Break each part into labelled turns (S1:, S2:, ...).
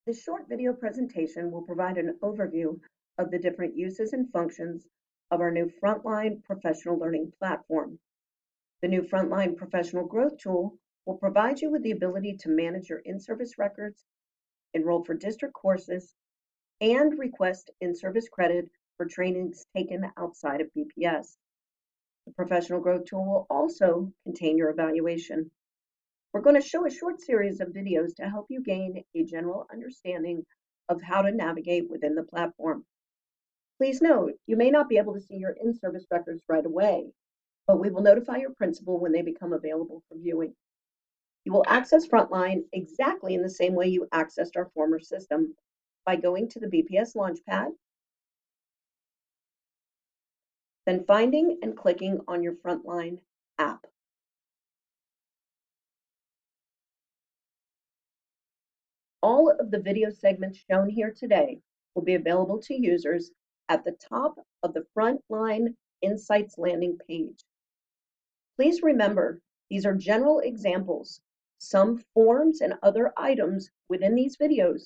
S1: This short video presentation will provide an overview of the different uses and functions of our new Frontline professional learning platform. The new Frontline Professional Growth Tool will provide you with the ability to manage your in-service records, enroll for district courses, and request in-service credit for trainings taken outside of BPS. The Professional Growth Tool will also contain your evaluation. We're going to show a short series of videos to help you gain a general understanding of how to navigate within the platform. Please note, you may not be able to see your in-service records right away, but we will notify your principal when they become available for viewing. You will access Frontline exactly in the same way you accessed our former system, by going to the BPS Launchpad, then finding and clicking on your Frontline app. All of the video segments shown here today will be available to users at the top of the Frontline Insights landing page. Please remember, these are general examples. Some forms and other items within these videos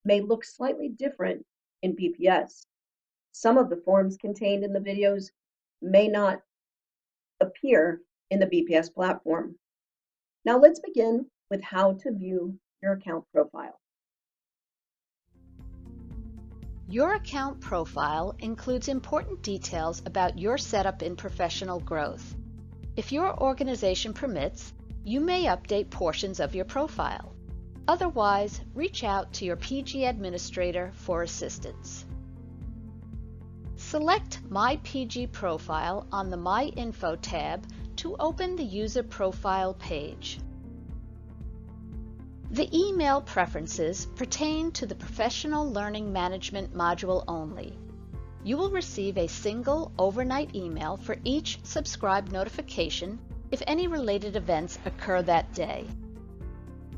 S1: may look slightly different in BPS. Some of the forms contained in the videos may not appear in the BPS platform. Now let's begin with how to view your account profile.
S2: Your account profile includes important details about your setup in professional growth. If your organization permits, you may update portions of your profile. Otherwise, reach out to your PG administrator for assistance. Select My PG Profile on the My Info tab to open the User Profile page. The email preferences pertain to the Professional Learning Management module only. You will receive a single overnight email for each subscribed notification if any related events occur that day.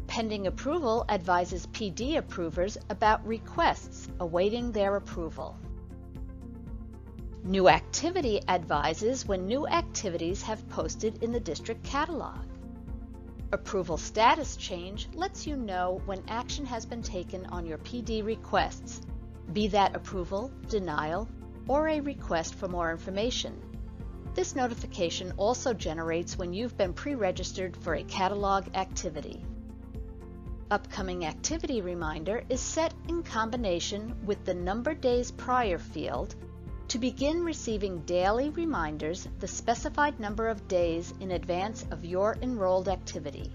S2: Pending approval advises PD approvers about requests awaiting their approval. New Activity advises when new activities have posted in the district catalog. Approval status change lets you know when action has been taken on your PD requests, be that approval, denial, or a request for more information. This notification also generates when you've been pre-registered for a catalog activity. Upcoming activity reminder is set in combination with the number days prior field to begin receiving daily reminders the specified number of days in advance of your enrolled activity.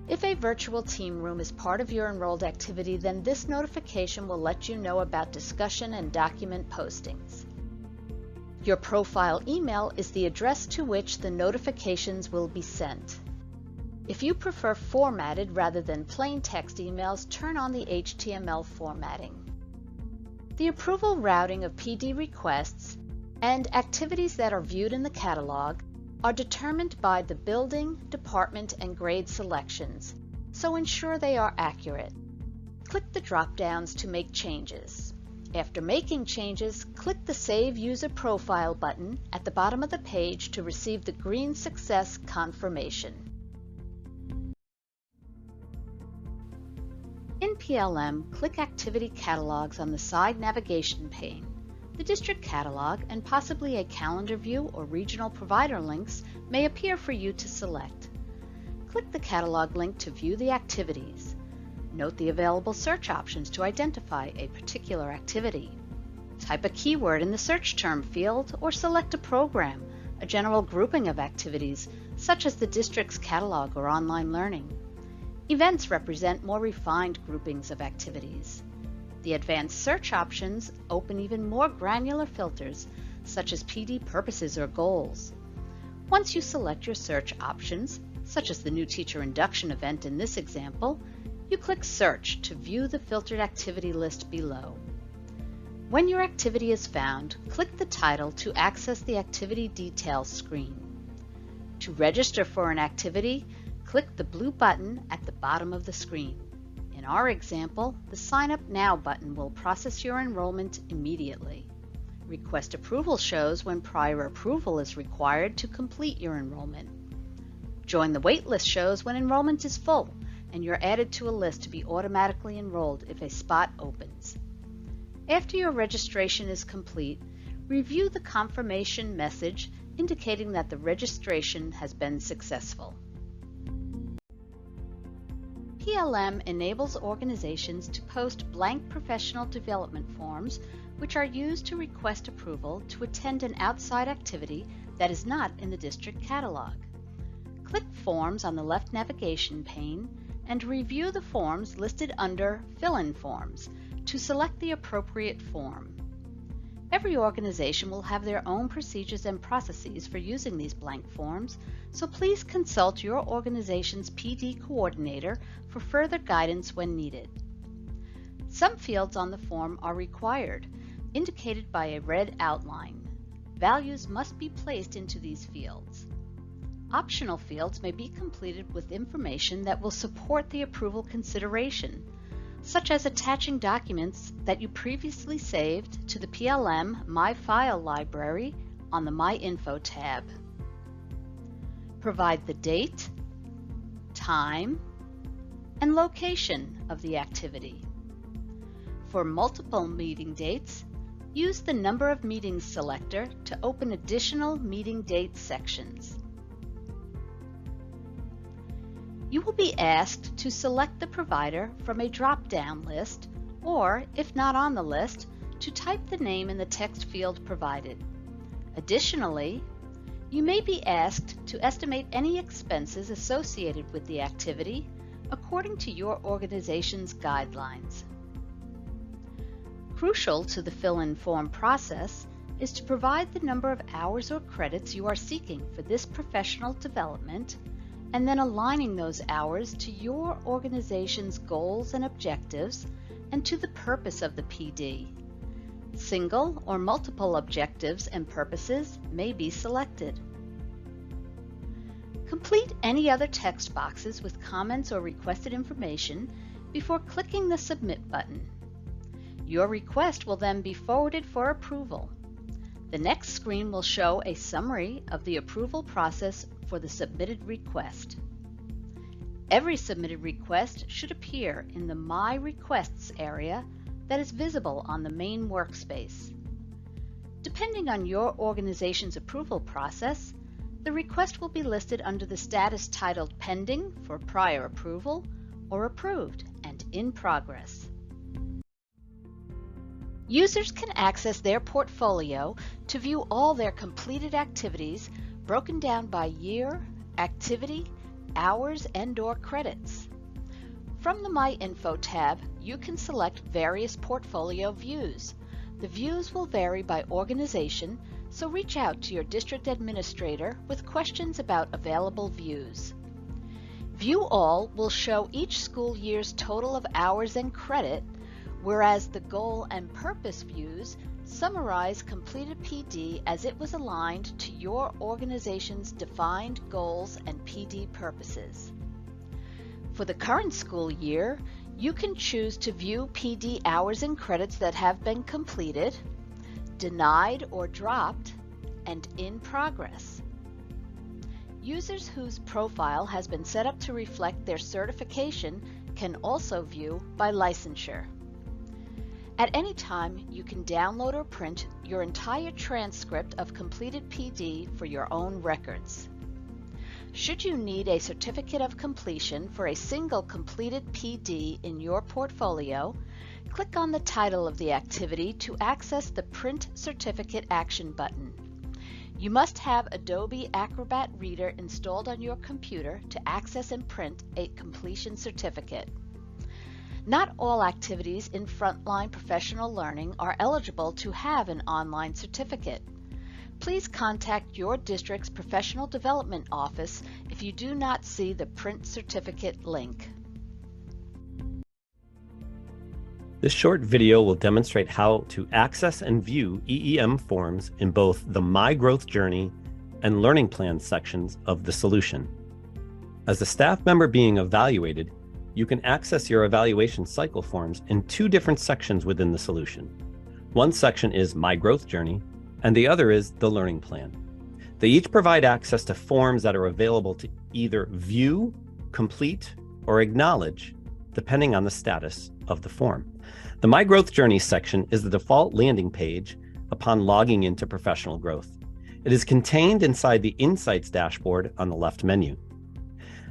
S2: If a virtual team room is part of your enrolled activity, then this notification will let you know about discussion and document postings. Your profile email is the address to which the notifications will be sent. If you prefer formatted rather than plain text emails, turn on the HTML formatting. The approval routing of PD requests and activities that are viewed in the catalog are determined by the building, department, and grade selections, so ensure they are accurate. Click the drop-downs to make changes. After making changes, click the Save User Profile button at the bottom of the page to receive the green success confirmation. In PLM, click Activity Catalogs on the side navigation pane. The district catalog and possibly a calendar view or regional provider links may appear for you to select. Click the catalog link to view the activities. Note the available search options to identify a particular activity. Type a keyword in the search term field or select a program, a general grouping of activities, such as the district's catalog or online learning. Events represent more refined groupings of activities. The advanced search options open even more granular filters, such as PD purposes or goals. Once you select your search options, such as the new teacher induction event in this example, you click Search to view the filtered activity list below. When your activity is found, click the title to access the activity details screen. To register for an activity, click the blue button at the bottom of the screen. In our example, the Sign Up Now button will process your enrollment immediately. Request Approval shows when prior approval is required to complete your enrollment. Join the Waitlist shows when enrollment is full, and you're added to a list to be automatically enrolled if a spot opens. After your registration is complete, review the confirmation message indicating that the registration has been successful. PLM enables organizations to post blank professional development forms which are used to request approval to attend an outside activity that is not in the district catalog. Click Forms on the left navigation pane and review the forms listed under Fill-in Forms to select the appropriate form. Every organization will have their own procedures and processes for using these blank forms, so please consult your organization's PD coordinator for further guidance when needed. Some fields on the form are required, indicated by a red outline. Values must be placed into these fields. Optional fields may be completed with information that will support the approval consideration, such as attaching documents that you previously saved to the PLM My File library on the My Info tab. Provide the date, time, and location of the activity. For multiple meeting dates, use the Number of Meetings selector to open additional meeting date sections. You will be asked to select the provider from a drop-down list, or, if not on the list, to type the name in the text field provided. Additionally, you may be asked to estimate any expenses associated with the activity according to your organization's guidelines. Crucial to the fill-in form process is to provide the number of hours or credits you are seeking for this professional development, and then aligning those hours to your organization's goals and objectives and to the purpose of the PD. Single or multiple objectives and purposes may be selected. Complete any other text boxes with comments or requested information before clicking the Submit button. Your request will then be forwarded for approval. The next screen will show a summary of the approval process for the submitted request. Every submitted request should appear in the My Requests area that is visible on the main workspace. Depending on your organization's approval process, the request will be listed under the status titled Pending for prior approval, or Approved and in progress. Users can access their portfolio to view all their completed activities broken down by year, activity, hours, and/or credits. From the My Info tab, you can select various portfolio views. The views will vary by organization, so reach out to your district administrator with questions about available views. View All will show each school year's total of hours and credit, whereas the Goal and Purpose views summarize completed PD as it was aligned to your organization's defined goals and PD purposes. For the current school year, you can choose to view PD hours and credits that have been completed, denied or dropped, and in progress. Users whose profile has been set up to reflect their certification can also view by licensure. At any time, you can download or print your entire transcript of completed PD for your own records. Should you need a certificate of completion for a single completed PD in your portfolio, click on the title of the activity to access the Print Certificate action button. You must have Adobe Acrobat Reader installed on your computer to access and print a completion certificate. Not all activities in Frontline Professional Learning are eligible to have an online certificate. Please contact your district's Professional Development Office if you do not see the Print Certificate link.
S3: This short video will demonstrate how to access and view EEM forms in both the My Growth Journey and Learning Plan sections of the solution. As a staff member being evaluated, you can access your evaluation cycle forms in two different sections within the solution. One section is My Growth Journey, and the other is the Learning Plan. They each provide access to forms that are available to either view, complete, or acknowledge, depending on the status of the form. The My Growth Journey section is the default landing page upon logging into Professional Growth. It is contained inside the Insights dashboard on the left menu.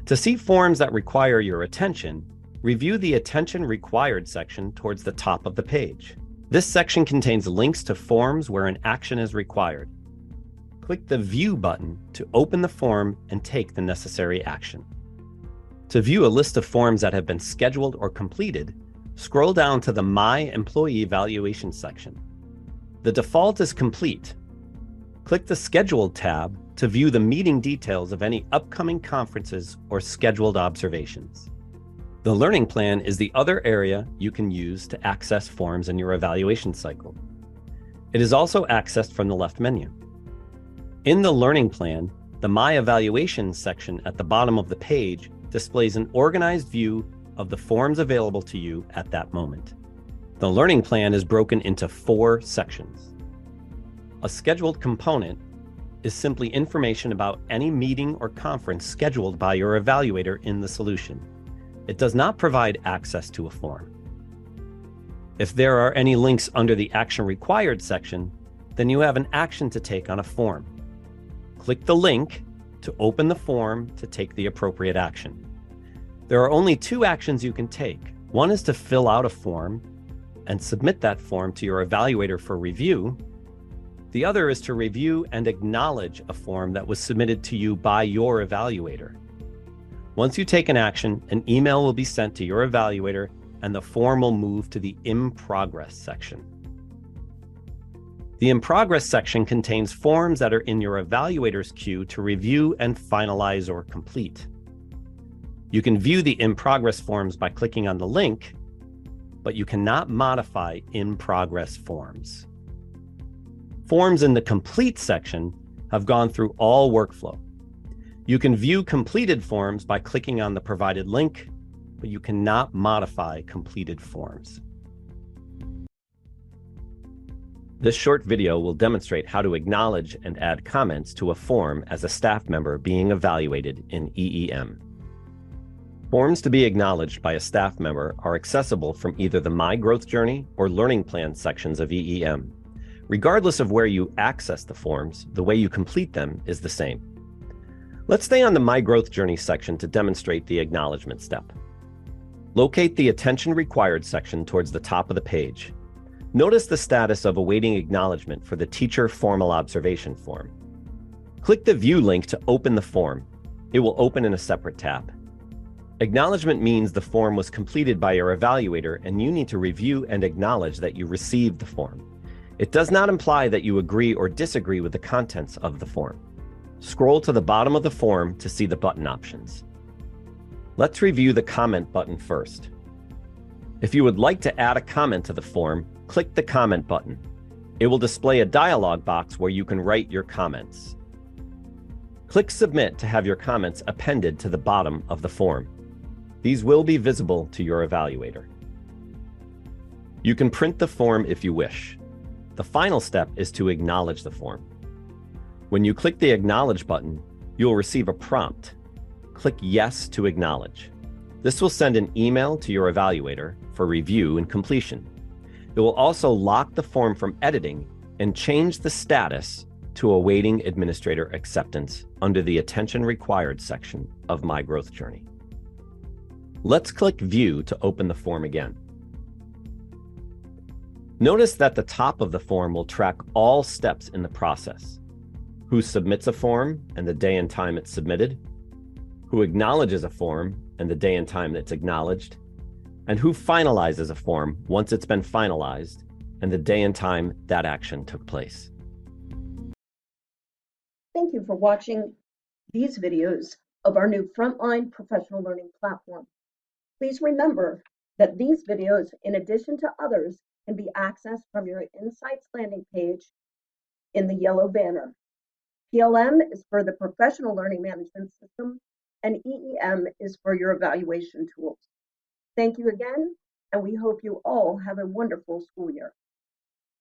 S3: To see forms that require your attention, review the Attention Required section towards the top of the page. This section contains links to forms where an action is required. Click the View button to open the form and take the necessary action. To view a list of forms that have been scheduled or completed, scroll down to the My Employee Evaluation section. The default is complete. Click the Scheduled tab to view the meeting details of any upcoming conferences or scheduled observations. The learning plan is the other area you can use to access forms in your evaluation cycle. It is also accessed from the left menu. In the learning plan, the My Evaluation section at the bottom of the page displays an organized view of the forms available to you at that moment. The learning plan is broken into 4 sections. A scheduled component is simply information about any meeting or conference scheduled by your evaluator in the solution. It does not provide access to a form. If there are any links under the Action Required section, then you have an action to take on a form. Click the link to open the form to take the appropriate action. There are only 2 actions you can take. One is to fill out a form and submit that form to your evaluator for review. The other is to review and acknowledge a form that was submitted to you by your evaluator. Once you take an action, an email will be sent to your evaluator and the form will move to the In Progress section. The In Progress section contains forms that are in your evaluator's queue to review and finalize or complete. You can view the In Progress forms by clicking on the link, but you cannot modify In Progress forms. Forms in the Complete section have gone through all workflow. You can view completed forms by clicking on the provided link, but you cannot modify completed forms. This short video will demonstrate how to acknowledge and add comments to a form as a staff member being evaluated in EEM. Forms to be acknowledged by a staff member are accessible from either the My Growth Journey or Learning Plan sections of EEM. Regardless of where you access the forms, the way you complete them is the same. Let's stay on the My Growth Journey section to demonstrate the acknowledgement step. Locate the Attention Required section towards the top of the page. Notice the status of awaiting acknowledgement for the Teacher Formal Observation form. Click the View link to open the form. It will open in a separate tab. Acknowledgement means the form was completed by your evaluator and you need to review and acknowledge that you received the form. It does not imply that you agree or disagree with the contents of the form. Scroll to the bottom of the form to see the button options. Let's review the Comment button first. If you would like to add a comment to the form, click the Comment button. It will display a dialog box where you can write your comments. Click Submit to have your comments appended to the bottom of the form. These will be visible to your evaluator. You can print the form if you wish. The final step is to acknowledge the form. When you click the Acknowledge button, you will receive a prompt. Click Yes to acknowledge. This will send an email to your evaluator for review and completion. It will also lock the form from editing and change the status to awaiting administrator acceptance under the Attention Required section of My Growth Journey. Let's click View to open the form again. Notice that the top of the form will track all steps in the process: who submits a form and the day and time it's submitted, who acknowledges a form and the day and time it's acknowledged, and who finalizes a form once it's been finalized and the day and time that action took place.
S1: Thank you for watching these videos of our new Frontline professional learning platform. Please remember that these videos, in addition to others, can be accessed from your Insights landing page in the yellow banner. PLM is for the Professional Learning Management System, and EEM is for your evaluation tools. Thank you again, and we hope you all have a wonderful school year.